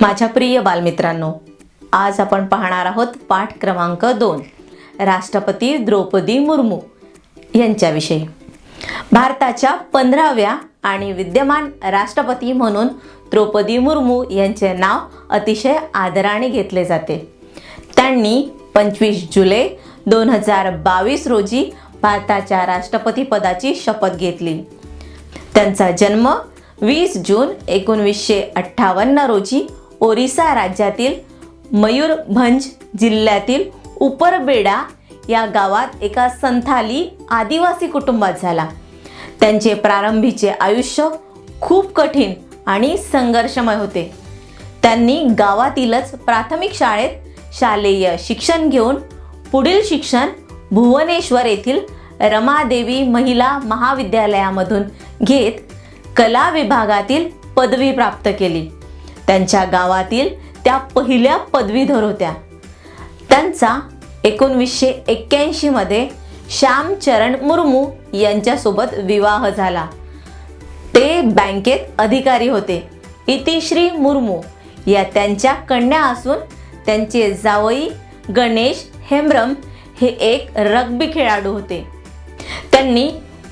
माझ्या प्रिय बालमित्रांनो, आज आपण पाहणार आहोत पाठ क्रमांक 2, राष्ट्रपती द्रौपदी मुर्मू यांच्याविषयी. भारताच्या 15व्या आणि विद्यमान राष्ट्रपती म्हणून द्रौपदी मुर्मू यांचे नाव अतिशय आदराने घेतले जाते. त्यांनी 25 जुलै 2022 रोजी भारताच्या राष्ट्रपती पदाची शपथ घेतली. त्यांचा जन्म 20 जून 1958 रोजी ओरिसा राज्यातील मयूरभंज जिल्ह्यातील उपरबेडा या गावात एका संथाली आदिवासी कुटुंबात झाला. त्यांचे प्रारंभीचे आयुष्य खूप कठीण आणि संघर्षमय होते. त्यांनी गावातीलच प्राथमिक शाळेत शालेय शिक्षण घेऊन पुढील शिक्षण भुवनेश्वर येथील रमादेवी महिला महाविद्यालयामधून घेत कला विभागातील पदवी प्राप्त केली. त्यांच्या गावातील त्या पहिल्या पदवीधर होत्या. त्यांचा 1981 मध्ये श्यामचरण मुर्मू यांच्यासोबत विवाह झाला. ते बँकेत अधिकारी होते. इतिश्री मुर्मू या त्यांच्या कन्या असून त्यांचे जावई गणेश हेम्ब्रम हे एक रग्बी खेळाडू होते. त्यांनी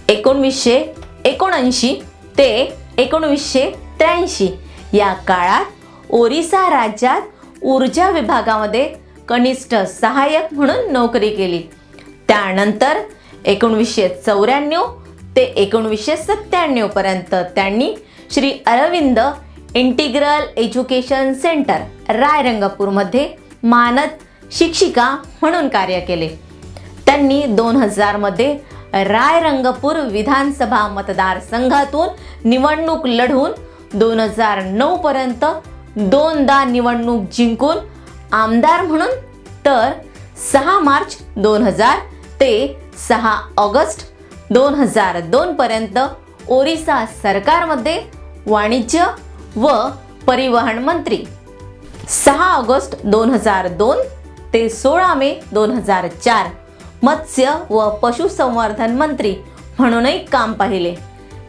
1979 ते 1983 या काळात ओरिसा राज्यात ऊर्जा विभागामध्ये कनिष्ठ सहाय्यक म्हणून नोकरी केली. त्यानंतर 1994 ते 1997 पर्यंत त्यांनी Shri Aurobindo integral education centre रायरंगपूरमध्ये मानद शिक्षिका म्हणून कार्य केले. त्यांनी 2000 मध्ये रायरंगपूर विधानसभा मतदारसंघातून निवडणूक लढवून 2009 पर्यंत 2दा निवडणूक जिंकून आमदार म्हणून तर 6 मार्च 2000 ते 6 ऑगस्ट 2002 पर्यंत ओरिसा सरकारमध्ये वाणिज्य व परिवहन मंत्री, 6 ऑगस्ट 2002 ते 16 मे 2004 मत्स्य व पशुसंवर्धन मंत्री म्हणूनही काम पाहिले.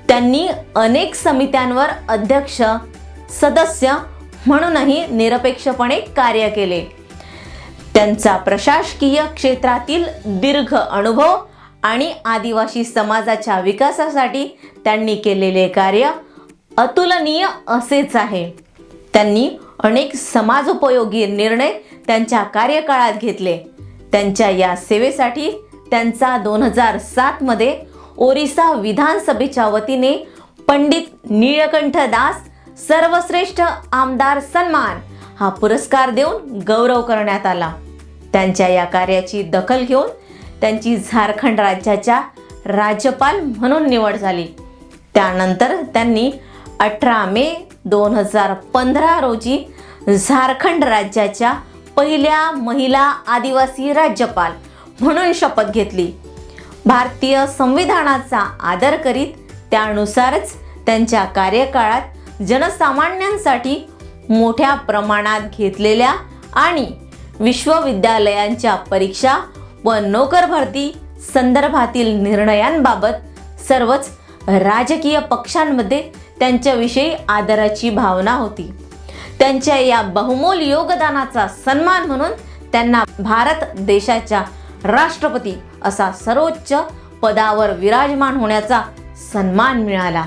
त्यांनी अनेक समित्यांवर अध्यक्ष सदस्य म्हणूनही निरपेक्षपणे कार्य केले. त्यांचा प्रशासकीय क्षेत्रातील दीर्घ अनुभव आणि आदिवासी समाजाच्या विकासासाठी त्यांनी केलेले कार्य अतुलनीय असेच आहे. त्यांनी अनेक समाजोपयोगी निर्णय त्यांच्या कार्यकाळात घेतले. त्यांच्या या सेवेसाठी त्यांचा 2007 मध्ये ओरिसा विधानसभेच्या वतीने पंडित नीलकंठ दास सर्वश्रेष्ठ आमदार सन्मान हा पुरस्कार देऊन गौरव करण्यात आला. त्यांच्या या कार्याची दखल घेऊन त्यांची झारखंड राज्याच्या राज्यपाल म्हणून निवड झाली. त्यानंतर त्यांनी 18 मे 2015 रोजी झारखंड राज्याच्या पहिल्या महिला आदिवासी राज्यपाल म्हणून शपथ घेतली. भारतीय संविधानाचा आदर करीत त्यानुसारच त्यांच्या कार्यकाळात जनसामान्यांसाठी मोठ्या प्रमाणात घेतलेल्या आणि विश्वविद्यालयांच्या परीक्षा व नोकर भरती संदर्भातील निर्णयांबाबत सर्वच राजकीय पक्षांमध्ये त्यांच्याविषयी आदराची भावना होती. त्यांच्या या बहुमोल योगदानाचा सन्मान म्हणून त्यांना भारत देशाच्या राष्ट्रपती असा सर्वोच्च पदावर विराजमान होण्याचा सन्मान मिळाला.